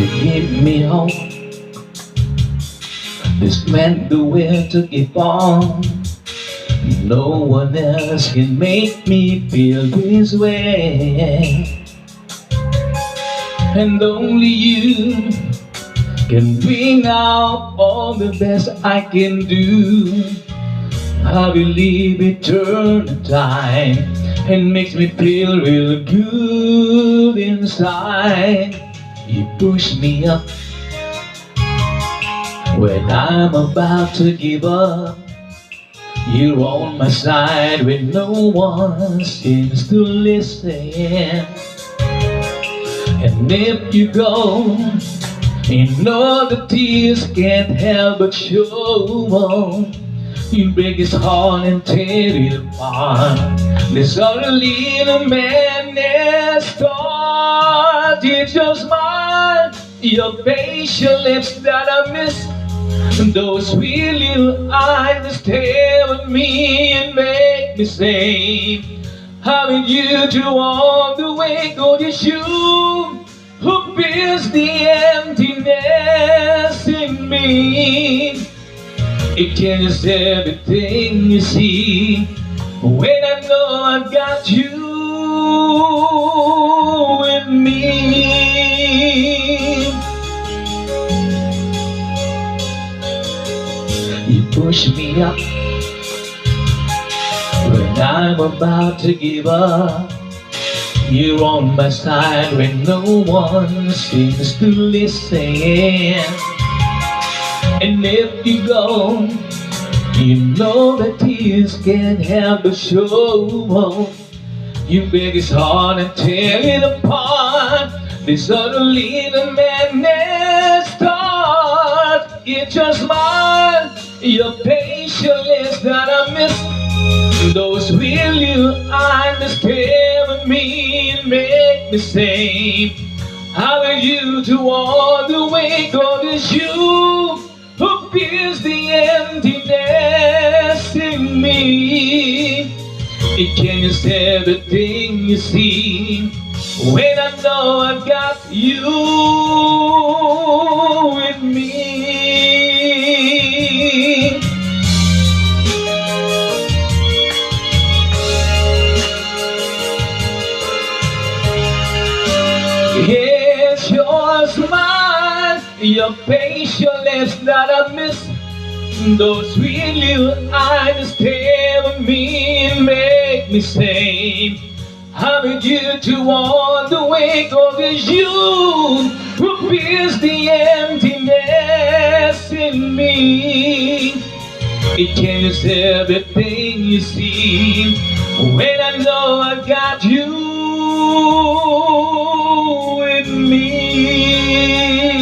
You give me hope. This meant the will to keep on. No one else can make me feel this way, and only you can bring out all the best I can do. I believe it turned the time and makes me feel real good inside. You push me up when I'm about to give up. You're on my side when no one seems to listen. And if you go, you know the tears can't help but show. You break his heart and tear it apart. There's only the madness start. It's your smile, your facial lips that I miss. Those sweet little eyes that stare at me and make me say, how did you do all the way? Go to you who fills the emptiness in me. It changes everything you see when I know I've got you with me. You push me up when I'm about to give up. You're on my side when no one seems to listen. And if you go, you know that tears can't help but show. You break his heart and tear it apart. This suddenly the madness start. It's your smile, your patience that I miss. Those sweet little eyes that stare at me and make me say, how will you do all the way? God is you who fills the emptiness in me. It changes everything you see when I know I've got you with me. It's your smile, your facial lips that I miss. Those sweet little eyes that stare at me and make me say, how did you do all the way? God is you who fills the emptiness in me. It changes everything you see when I know I've got you with me.